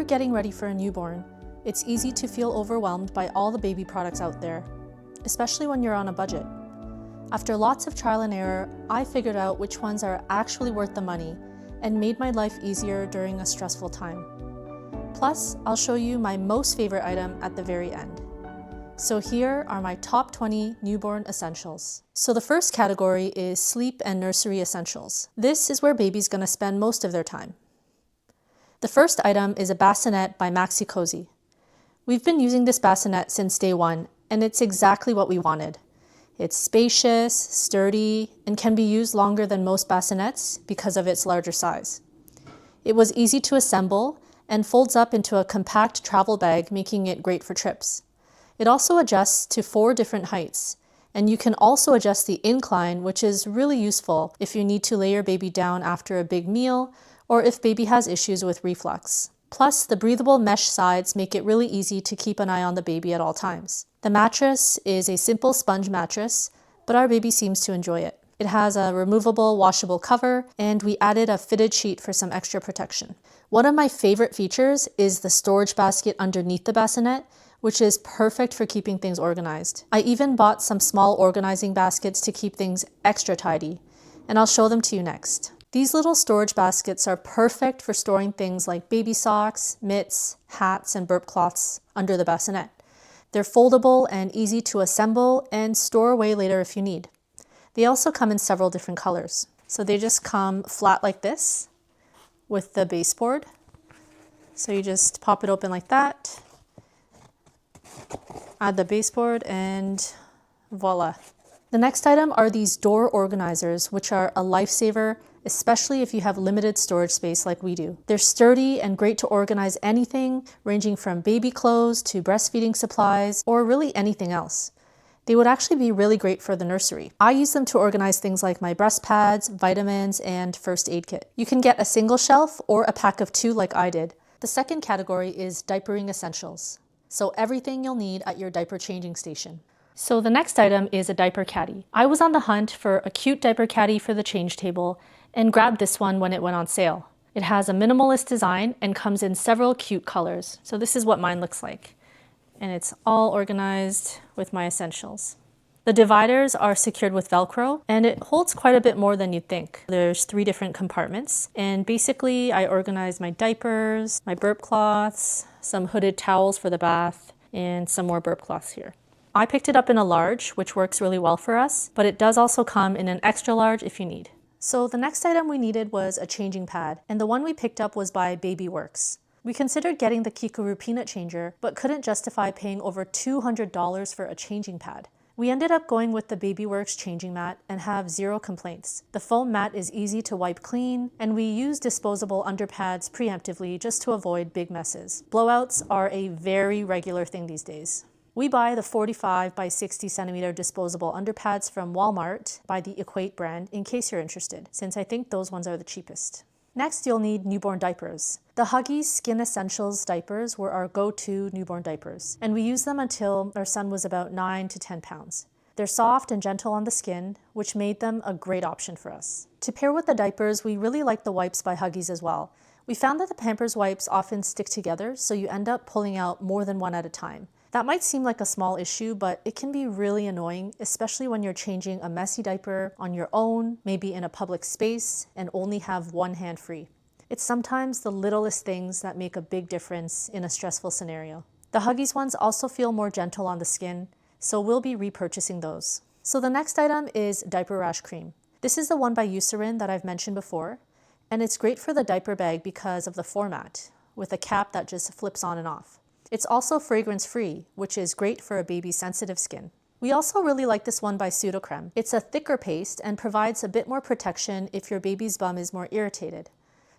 you're getting ready for a newborn, it's easy to feel overwhelmed by all the baby products out there, especially when you're on a budget. After lots of trial and error, I figured out which ones are actually worth the money and made my life easier during a stressful time. Plus, I'll show you my most favorite item at the very end. So here are my top 20 newborn essentials. So the first category is sleep and nursery essentials. This is where baby's gonna spend most of their time. The first item is a bassinet by Maxi Cozy. We've been using this bassinet since day one, and it's exactly what we wanted. It's spacious, sturdy, and can be used longer than most bassinets because of its larger size. It was easy to assemble and folds up into a compact travel bag, making it great for trips. It also adjusts to 4 different heights, and you can also adjust the incline, which is really useful if you need to lay your baby down after a big meal or if baby has issues with reflux. Plus, the breathable mesh sides make it really easy to keep an eye on the baby at all times. The mattress is a simple sponge mattress, but our baby seems to enjoy it. It has a removable washable cover, and we added a fitted sheet for some extra protection. One of my favorite features is the storage basket underneath the bassinet, which is perfect for keeping things organized. I even bought some small organizing baskets to keep things extra tidy, and I'll show them to you next. These little storage baskets are perfect for storing things like baby socks, mitts, hats, and burp cloths under the bassinet. They're foldable and easy to assemble and store away later if you need. They also come in several different colors. So they just come flat like this with the baseboard. So you just pop it open like that, add the baseboard, and voila. The next item are these door organizers, which are a lifesaver, especially if you have limited storage space like we do. They're sturdy and great to organize anything, ranging from baby clothes to breastfeeding supplies, or really anything else. They would actually be really great for the nursery. I use them to organize things like my breast pads, vitamins, and first aid kit. You can get a single shelf or a pack of 2 like I did. The second category is diapering essentials. So everything you'll need at your diaper changing station. So the next item is a diaper caddy. I was on the hunt for a cute diaper caddy for the change table and grabbed this one when it went on sale. It has a minimalist design and comes in several cute colors. So this is what mine looks like. And it's all organized with my essentials. The dividers are secured with Velcro, and it holds quite a bit more than you'd think. There's 3 different compartments, and basically I organize my diapers, my burp cloths, some hooded towels for the bath, and some more burp cloths here. I picked it up in a large, which works really well for us, but it does also come in an extra large if you need. So the next item we needed was a changing pad, and the one we picked up was by Baby Works. We considered getting the Kikuru peanut changer, but couldn't justify paying over $200 for a changing pad. We ended up going with the Baby Works changing mat and have 0 complaints. The foam mat is easy to wipe clean, and we use disposable underpads preemptively just to avoid big messes. Blowouts are a very regular thing these days. We buy the 45 by 60 centimeter disposable underpads from Walmart by the Equate brand in case you're interested, since I think those ones are the cheapest. Next, you'll need newborn diapers. The Huggies Skin Essentials diapers were our go-to newborn diapers, and we used them until our son was about 9 to 10 pounds. They're soft and gentle on the skin, which made them a great option for us. To pair with the diapers, we really like the wipes by Huggies as well. We found that the Pampers wipes often stick together, so you end up pulling out more than one at a time. That might seem like a small issue, but it can be really annoying, especially when you're changing a messy diaper on your own, maybe in a public space, and only have one hand free. It's sometimes the littlest things that make a big difference in a stressful scenario. The Huggies ones also feel more gentle on the skin, so we'll be repurchasing those. So the next item is diaper rash cream. This is the one by Eucerin that I've mentioned before, and it's great for the diaper bag because of the format, with a cap that just flips on and off. It's also fragrance-free, which is great for a baby's sensitive skin. We also really like this one by Pseudocreme. It's a thicker paste and provides a bit more protection if your baby's bum is more irritated.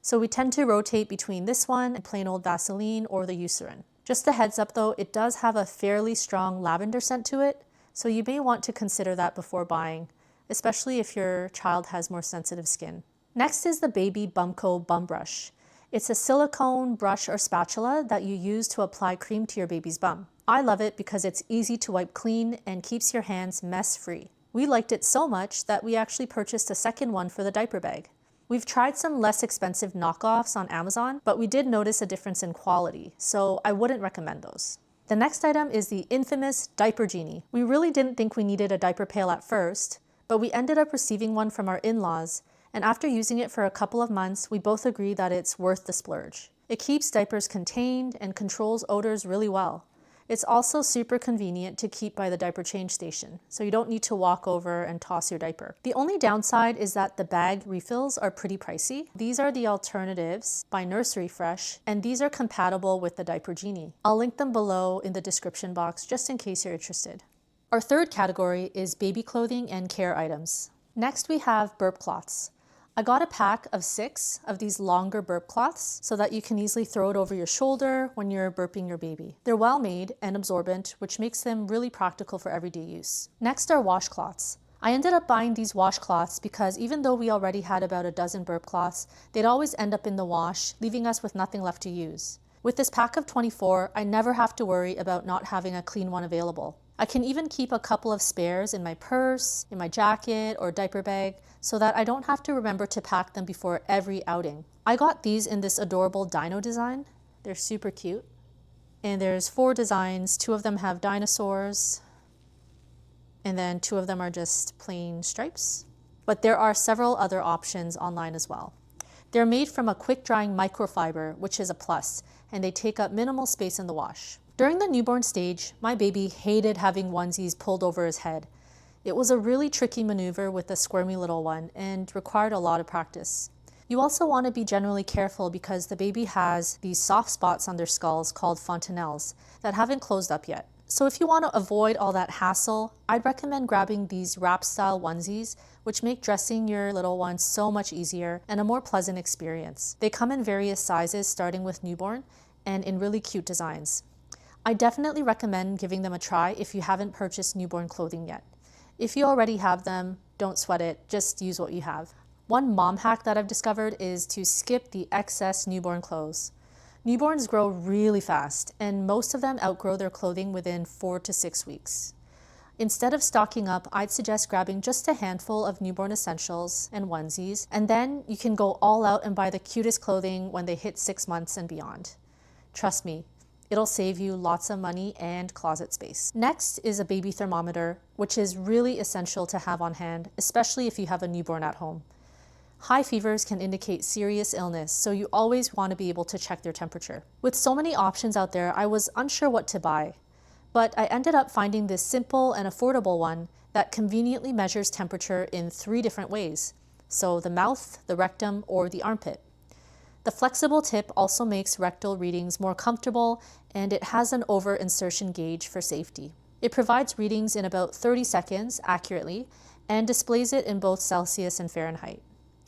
So we tend to rotate between this one and plain old Vaseline or the Eucerin. Just a heads up though, it does have a fairly strong lavender scent to it, so you may want to consider that before buying, especially if your child has more sensitive skin. Next is the Baby Bumco Bum Brush. It's a silicone brush or spatula that you use to apply cream to your baby's bum. I love it because it's easy to wipe clean and keeps your hands mess-free. We liked it so much that we actually purchased a second one for the diaper bag. We've tried some less expensive knockoffs on Amazon, but we did notice a difference in quality, so I wouldn't recommend those. The next item is the infamous Diaper Genie. We really didn't think we needed a diaper pail at first, but we ended up receiving one from our in-laws, and after using it for a couple of months, we both agree that it's worth the splurge. It keeps diapers contained and controls odors really well. It's also super convenient to keep by the diaper change station, so you don't need to walk over and toss your diaper. The only downside is that the bag refills are pretty pricey. These are the alternatives by Nursery Fresh, and these are compatible with the Diaper Genie. I'll link them below in the description box just in case you're interested. Our third category is baby clothing and care items. Next we have burp cloths. I got a pack of 6 of these longer burp cloths so that you can easily throw it over your shoulder when you're burping your baby. They're well made and absorbent, which makes them really practical for everyday use. Next are washcloths. I ended up buying these washcloths because even though we already had about a dozen burp cloths, they'd always end up in the wash, leaving us with nothing left to use. With this pack of 24, I never have to worry about not having a clean one available. I can even keep a couple of spares in my purse, in my jacket, or diaper bag so that I don't have to remember to pack them before every outing. I got these in this adorable dino design. They're super cute. And there's 4 designs. 2 of them have dinosaurs, and then 2 of them are just plain stripes. But there are several other options online as well. They're made from a quick-drying microfiber, which is a plus, and they take up minimal space in the wash. During the newborn stage, my baby hated having onesies pulled over his head. It was a really tricky maneuver with a squirmy little one and required a lot of practice. You also want to be generally careful because the baby has these soft spots on their skulls called fontanelles that haven't closed up yet. So if you want to avoid all that hassle, I'd recommend grabbing these wrap-style onesies, which make dressing your little one so much easier and a more pleasant experience. They come in various sizes starting with newborn and in really cute designs. I definitely recommend giving them a try if you haven't purchased newborn clothing yet. If you already have them, don't sweat it, just use what you have. One mom hack that I've discovered is to skip the excess newborn clothes. Newborns grow really fast, and most of them outgrow their clothing within 4 to 6 weeks. Instead of stocking up, I'd suggest grabbing just a handful of newborn essentials and onesies, and then you can go all out and buy the cutest clothing when they hit 6 months and beyond. Trust me, it'll save you lots of money and closet space. Next is a baby thermometer, which is really essential to have on hand, especially if you have a newborn at home. High fevers can indicate serious illness, so you always want to be able to check their temperature. With so many options out there, I was unsure what to buy, but I ended up finding this simple and affordable one that conveniently measures temperature in 3 different ways. So the mouth, the rectum, or the armpit. The flexible tip also makes rectal readings more comfortable, and it has an over-insertion gauge for safety. It provides readings in about 30 seconds accurately and displays it in both Celsius and Fahrenheit.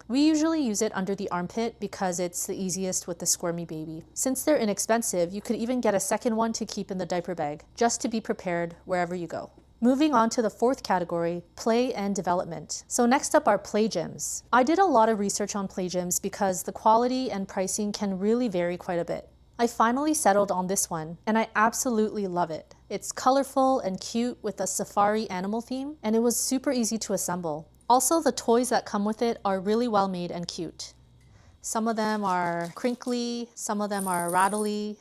We usually use it under the armpit because it's the easiest with the squirmy baby. Since they're inexpensive, you could even get a second one to keep in the diaper bag, just to be prepared wherever you go. Moving on to the 4th category, play and development. So next up are play gyms. I did a lot of research on play gyms because the quality and pricing can really vary quite a bit. I finally settled on this one, and I absolutely love it. It's colorful and cute with a safari animal theme, and it was super easy to assemble. Also, the toys that come with it are really well made and cute. Some of them are crinkly, some of them are rattly,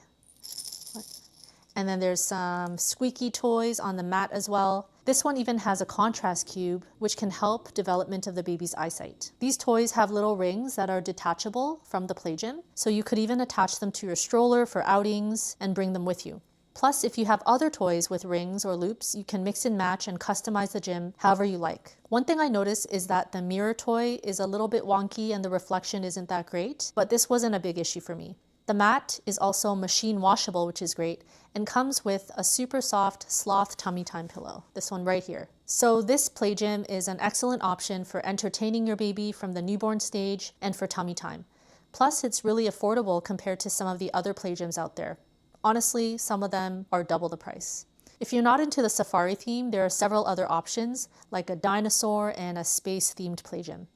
and then there's some squeaky toys on the mat as well. This one even has a contrast cube, which can help development of the baby's eyesight. These toys have little rings that are detachable from the play gym, so you could even attach them to your stroller for outings and bring them with you. Plus, if you have other toys with rings or loops, you can mix and match and customize the gym however you like. One thing I noticed is that the mirror toy is a little bit wonky and the reflection isn't that great, but this wasn't a big issue for me. The mat is also machine washable, which is great, and comes with a super soft sloth tummy time pillow, this one right here. So this play gym is an excellent option for entertaining your baby from the newborn stage and for tummy time. Plus, it's really affordable compared to some of the other play gyms out there. Honestly, some of them are double the price. If you're not into the safari theme, there are several other options, like a dinosaur and a space-themed play gym.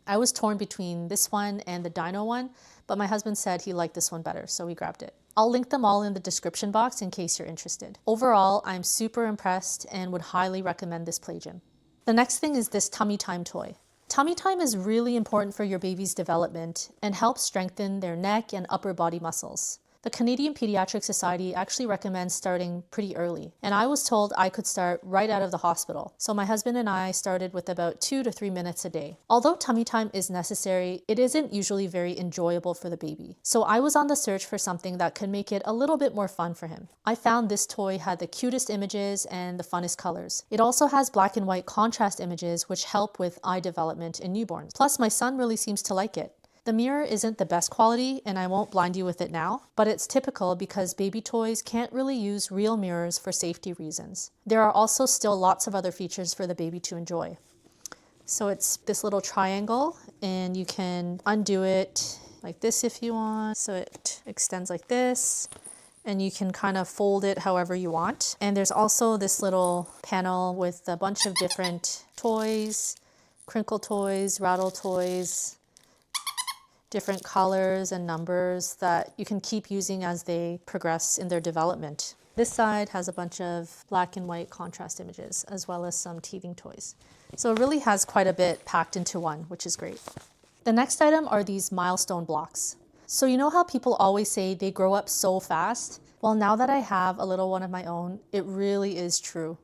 I was torn between this one and the dino one, but my husband said he liked this one better, so we grabbed it. I'll link them all in the description box in case you're interested. Overall, I'm super impressed and would highly recommend this play gym. The next thing is this tummy time toy. Tummy time is really important for your baby's development and helps strengthen their neck and upper body muscles. The Canadian Pediatric Society actually recommends starting pretty early, and I was told I could start right out of the hospital. So my husband and I started with about 2 to 3 minutes a day. Although tummy time is necessary, it isn't usually very enjoyable for the baby. So I was on the search for something that could make it a little bit more fun for him. I found this toy had the cutest images and the funnest colors. It also has black and white contrast images which help with eye development in newborns. Plus, my son really seems to like it. The mirror isn't the best quality, and I won't blind you with it now, but it's typical because baby toys can't really use real mirrors for safety reasons. There are also still lots of other features for the baby to enjoy. So it's this little triangle, and you can undo it like this if you want. So it extends like this, and you can kind of fold it however you want. And there's also this little panel with a bunch of different toys, crinkle toys, rattle toys, different colors and numbers that you can keep using as they progress in their development. This side has a bunch of black and white contrast images, as well as some teething toys. So it really has quite a bit packed into one, which is great. The next item are these milestone blocks. So you know how people always say they grow up so fast? Well, now that I have a little one of my own, it really is true.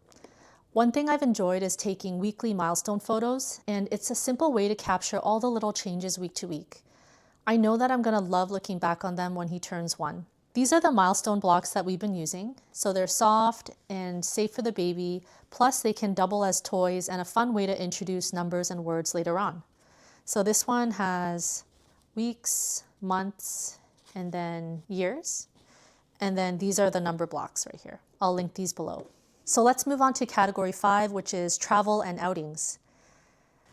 One thing I've enjoyed is taking weekly milestone photos, and it's a simple way to capture all the little changes week to week. I know that I'm gonna love looking back on them when he turns 1. These are the milestone blocks that we've been using. So they're soft and safe for the baby, plus they can double as toys and a fun way to introduce numbers and words later on. So this one has weeks, months, and then years. And then these are the number blocks right here. I'll link these below. So let's move on to category 5, which is travel and outings.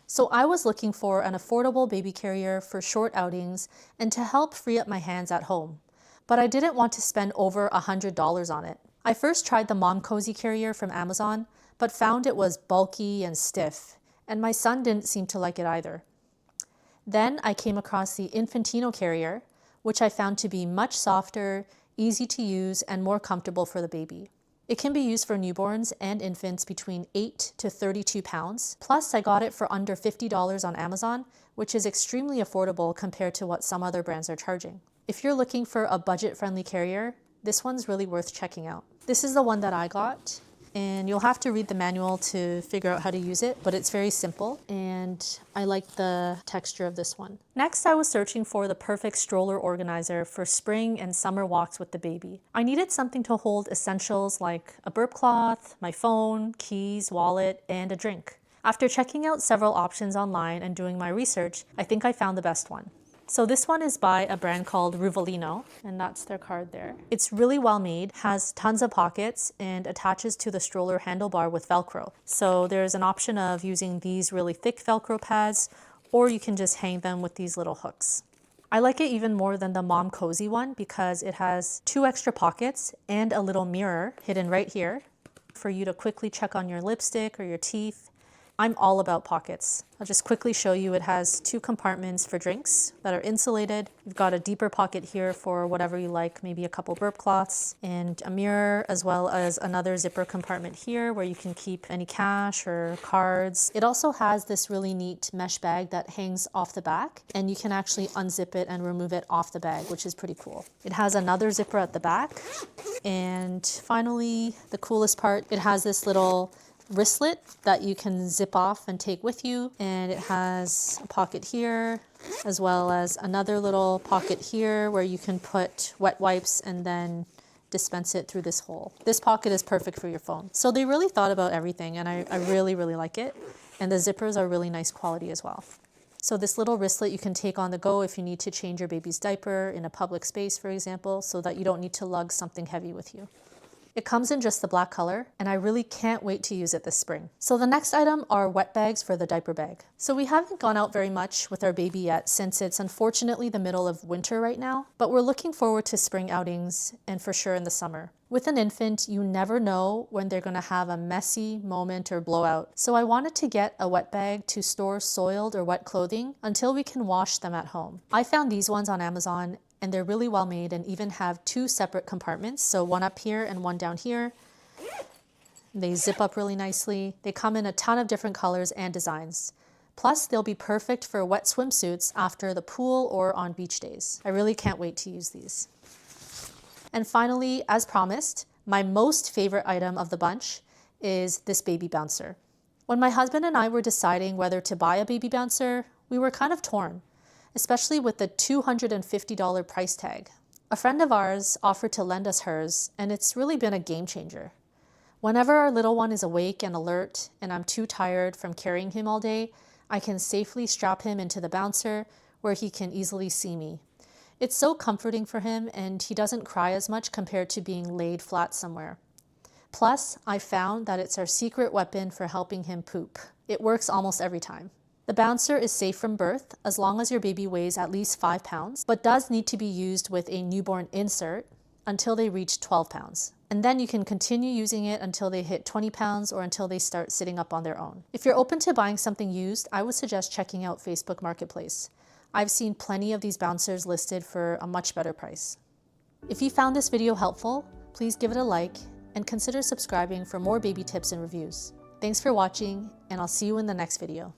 So I was looking for an affordable baby carrier for short outings and to help free up my hands at home. But I didn't want to spend over $100 on it. I first tried the Mom Cozy carrier from Amazon, but found it was bulky and stiff, and my son didn't seem to like it either. Then I came across the Infantino carrier, which I found to be much softer, easy to use, and more comfortable for the baby. It can be used for newborns and infants between 8 to 32 pounds. Plus, I got it for under $50 on Amazon, which is extremely affordable compared to what some other brands are charging. If you're looking for a budget-friendly carrier, this one's really worth checking out. This is the one that I got, and you'll have to read the manual to figure out how to use it, but it's very simple, and I like the texture of this one. Next, I was searching for the perfect stroller organizer for spring and summer walks with the baby. I needed something to hold essentials like a burp cloth, my phone, keys, wallet, and a drink. After checking out several options online and doing my research, I think I found the best one. So this one is by a brand called Ruvolino, and that's their card there. It's really well made, has tons of pockets, and attaches to the stroller handlebar with Velcro. So there's an option of using these really thick Velcro pads, or you can just hang them with these little hooks. I like it even more than the Mom Cozy one because it has 2 extra pockets and a little mirror hidden right here for you to quickly check on your lipstick or your teeth. I'm all about pockets. I'll just quickly show you it has 2 compartments for drinks that are insulated. You've got a deeper pocket here for whatever you like, maybe a couple burp cloths, and a mirror, as well as another zipper compartment here where you can keep any cash or cards. It also has this really neat mesh bag that hangs off the back, and you can actually unzip it and remove it off the bag, which is pretty cool. It has another zipper at the back. And finally, the coolest part, it has this little wristlet that you can zip off and take with you, and it has a pocket here as well as another little pocket here where you can put wet wipes and then dispense it through this hole. This pocket is perfect for your phone. So they really thought about everything, and I really like it, and the zippers are really nice quality as well. So this little wristlet you can take on the go if you need to change your baby's diaper in a public space, for example, so that you don't need to lug something heavy with you. It comes in just the black color, and I really can't wait to use it this spring. So the next item are wet bags for the diaper bag. So we haven't gone out very much with our baby yet since it's unfortunately the middle of winter right now, but we're looking forward to spring outings and for sure in the summer. With an infant, you never know when they're gonna have a messy moment or blowout. So I wanted to get a wet bag to store soiled or wet clothing until we can wash them at home. I found these ones on Amazon, and they're really well made and even have 2 separate compartments. So one up here and one down here. They zip up really nicely. They come in a ton of different colors and designs. Plus, they'll be perfect for wet swimsuits after the pool or on beach days. I really can't wait to use these. And finally, as promised, my most favorite item of the bunch is this baby bouncer. When my husband and I were deciding whether to buy a baby bouncer, we were kind of torn, especially with the $250 price tag. A friend of ours offered to lend us hers, and it's really been a game changer. Whenever our little one is awake and alert and I'm too tired from carrying him all day, I can safely strap him into the bouncer where he can easily see me. It's so comforting for him, and he doesn't cry as much compared to being laid flat somewhere. Plus, I found that it's our secret weapon for helping him poop. It works almost every time. The bouncer is safe from birth as long as your baby weighs at least 5 pounds, but does need to be used with a newborn insert until they reach 12 pounds. And then you can continue using it until they hit 20 pounds or until they start sitting up on their own. If you're open to buying something used, I would suggest checking out Facebook Marketplace. I've seen plenty of these bouncers listed for a much better price. If you found this video helpful, please give it a like and consider subscribing for more baby tips and reviews. Thanks for watching, and I'll see you in the next video.